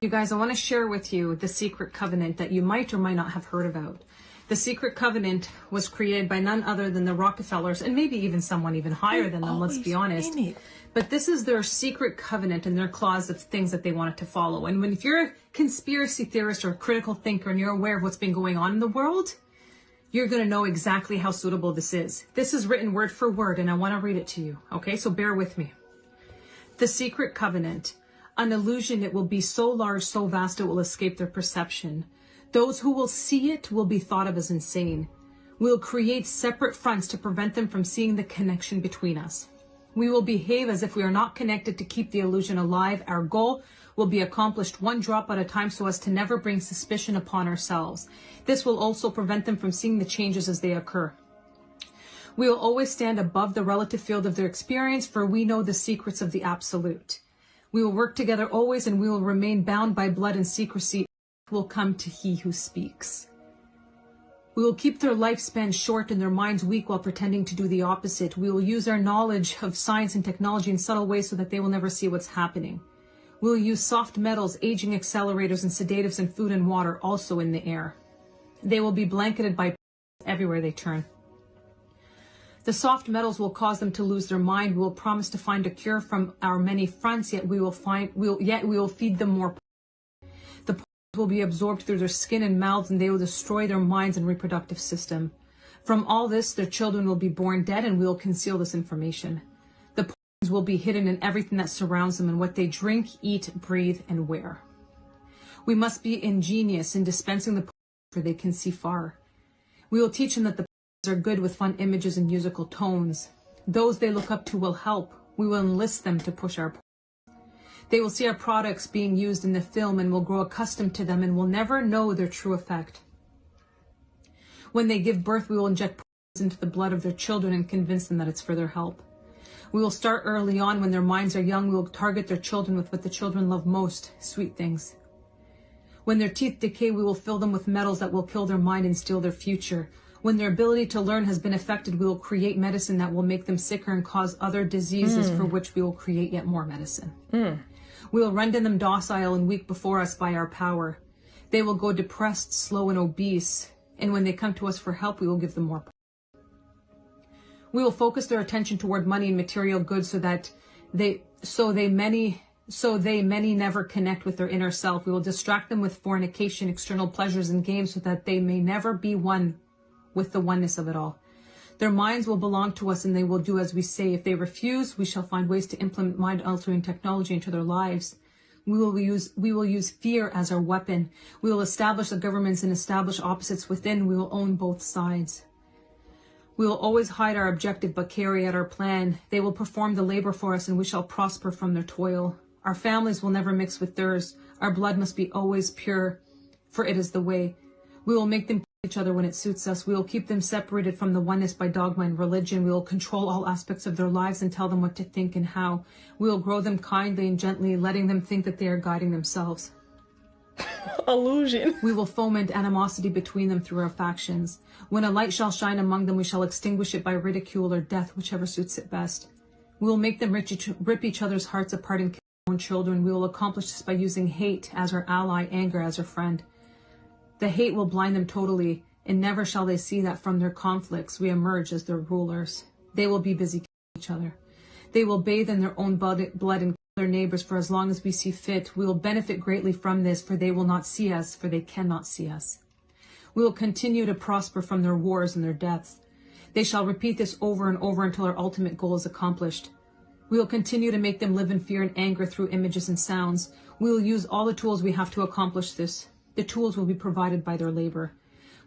You guys, I want to share with you the secret covenant that you might or might not have heard about. The secret covenant was created by none other than the Rockefellers, and maybe even someone even higher than them, let's be honest. But this is their secret covenant and their clause of things that they wanted to follow. And if you're a conspiracy theorist or a critical thinker and you're aware of what's been going on in the world, you're going to know exactly how suitable this is. This is written word for word, and I want to read it to you. Okay, so bear with me. The secret covenant. An illusion, it will be so large, so vast, it will escape their perception. Those who will see it will be thought of as insane. We'll create separate fronts to prevent them from seeing the connection between us. We will behave as if we are not connected to keep the illusion alive. Our goal will be accomplished one drop at a time so as to never bring suspicion upon ourselves. This will also prevent them from seeing the changes as they occur. We will always stand above the relative field of their experience, for we know the secrets of the absolute. We will work together always, and we will remain bound by blood and secrecy. Will come to he who speaks. We will keep their lifespan short and their minds weak while pretending to do the opposite. We will use our knowledge of science and technology in subtle ways so that they will never see what's happening. We will use soft metals, aging accelerators, and sedatives in food and water, also in the air. They will be blanketed by everywhere they turn. The soft metals will cause them to lose their mind. We will promise to find a cure from our many fronts, yet we will feed them more. The poisons will be absorbed through their skin and mouths, and they will destroy their minds and reproductive system. From all this, their children will be born dead, and we will conceal this information. The poisons will be hidden in everything that surrounds them, and what they drink, eat, breathe, and wear. We must be ingenious in dispensing the poisons, for they can see far. We will teach them that the are good with fun images and musical tones. Those they look up to will help. We will enlist them to push our. They will see our products being used in the film and will grow accustomed to them and will never know their true effect. When they give birth, we will inject poisons into the blood of their children and convince them that it's for their help. We will start early on when their minds are young. We will target their children with what the children love most, sweet things. When their teeth decay, we will fill them with metals that will kill their mind and steal their future. When their ability to learn has been affected, we will create medicine that will make them sicker and cause other diseases for which we will create yet more medicine. We will render them docile and weak before us by our power. They will go depressed, slow, and obese. And when they come to us for help, we will give them more. We will focus their attention toward money and material goods so many never connect with their inner self. We will distract them with fornication, external pleasures, and games so that they may never be one with the oneness of it all. Their minds will belong to us and they will do as we say. If they refuse, we shall find ways to implement mind-altering technology into their lives. We will use fear as our weapon. We will establish the governments and establish opposites within. We will own both sides. We will always hide our objective but carry out our plan. They will perform the labor for us and we shall prosper from their toil. Our families will never mix with theirs. Our blood must be always pure, for it is the way. We will make them each other when it suits us. We will keep them separated from the oneness by dogma and religion. We will control all aspects of their lives and tell them what to think and how. We will grow them kindly and gently, letting them think that they are guiding themselves. Illusion. We will foment animosity between them through our factions. When a light shall shine among them, we shall extinguish it by ridicule or death, whichever suits it best. We will make them rip each other's hearts apart and kill their own children. We will accomplish this by using hate as our ally, anger as our friend. The hate will blind them totally, and never shall they see that from their conflicts we emerge as their rulers. They will be busy killing each other. They will bathe in their own blood and kill their neighbors for as long as we see fit. We will benefit greatly from this, for they will not see us, for they cannot see us. We will continue to prosper from their wars and their deaths. They shall repeat this over and over until our ultimate goal is accomplished. We will continue to make them live in fear and anger through images and sounds. We will use all the tools we have to accomplish this. The tools will be provided by their labor.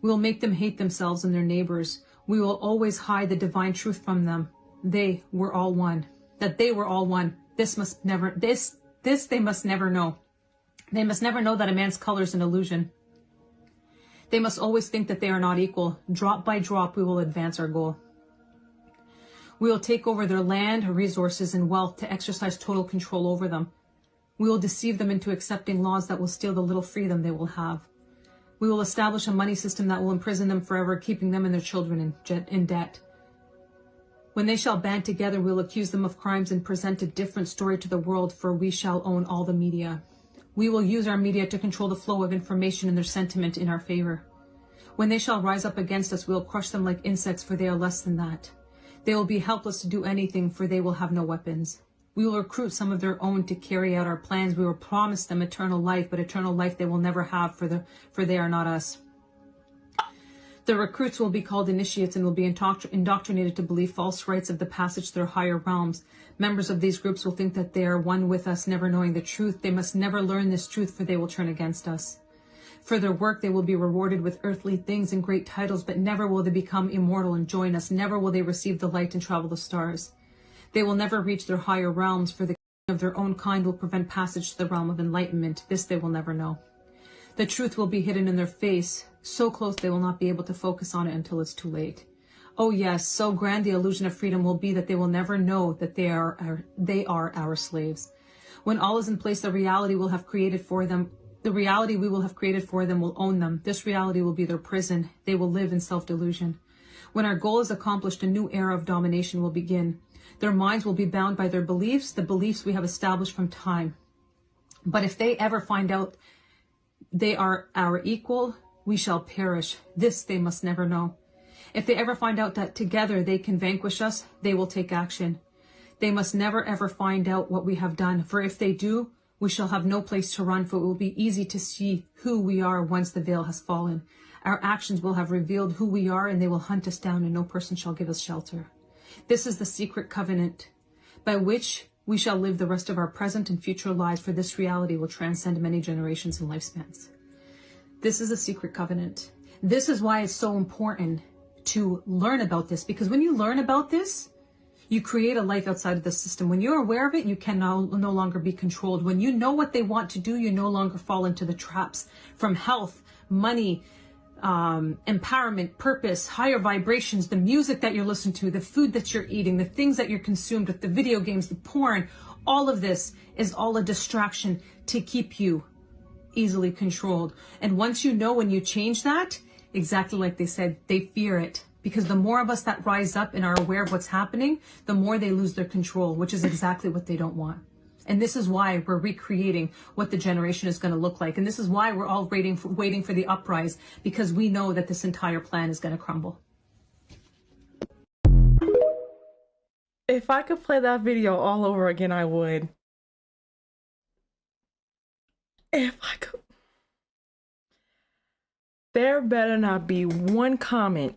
We will make them hate themselves and their neighbors. We will always hide the divine truth from them. They were all one. That they were all one. This they must never know. They must never know that a man's color is an illusion. They must always think that they are not equal. Drop by drop, we will advance our goal. We will take over their land, resources, and wealth to exercise total control over them. We will deceive them into accepting laws that will steal the little freedom they will have. We will establish a money system that will imprison them forever, keeping them and their children in debt. When they shall band together, we will accuse them of crimes and present a different story to the world, for we shall own all the media. We will use our media to control the flow of information and their sentiment in our favor. When they shall rise up against us, we will crush them like insects, for they are less than that. They will be helpless to do anything, for they will have no weapons. We will recruit some of their own to carry out our plans. We will promise them eternal life, but eternal life they will never have, for they are not us. The recruits will be called initiates and will be indoctrinated to believe false rites of the passage through higher realms. Members of these groups will think that they are one with us, never knowing the truth. They must never learn this truth, for they will turn against us. For their work, they will be rewarded with earthly things and great titles, but never will they become immortal and join us. Never will they receive the light and travel the stars. They will never reach their higher realms, for the king of their own kind will prevent passage to the realm of enlightenment. This they will never know. The truth will be hidden in their face, so close they will not be able to focus on it until it's too late. Oh yes, so grand the illusion of freedom will be that they will never know that they are our slaves. When all is in place, the reality we will have created for them will own them. This reality will be their prison. They will live in self-delusion. When our goal is accomplished, a new era of domination will begin. Their minds will be bound by their beliefs, the beliefs we have established from time. But if they ever find out they are our equal, we shall perish. This they must never know. If they ever find out that together they can vanquish us, they will take action. They must never ever find out what we have done, for if they do, we shall have no place to run, for it will be easy to see who we are once the veil has fallen. Our actions will have revealed who we are, and they will hunt us down, and no person shall give us shelter. This is the secret covenant by which we shall live the rest of our present and future lives, for this reality will transcend many generations and lifespans. This is a secret covenant. This is why it's so important to learn about this, because when you learn about this, you create a life outside of the system. When you're aware of it, you can no longer be controlled. When you know what they want to do, you no longer fall into the traps from health, money, empowerment, purpose, higher vibrations, the music that you're listening to, the food that you're eating, the things that you're consumed with, the video games, the porn. All of this is all a distraction to keep you easily controlled. And once you know, when you change that, exactly like they said, they fear it. Because the more of us that rise up and are aware of what's happening, the more they lose their control, which is exactly what they don't want. And this is why we're recreating what the generation is going to look like. And this is why we're all waiting for the uprise, because we know that this entire plan is going to crumble. If I could play that video all over again, I would. If I could. There better not be one comment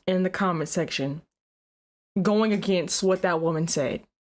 in the comment section going against what that woman said.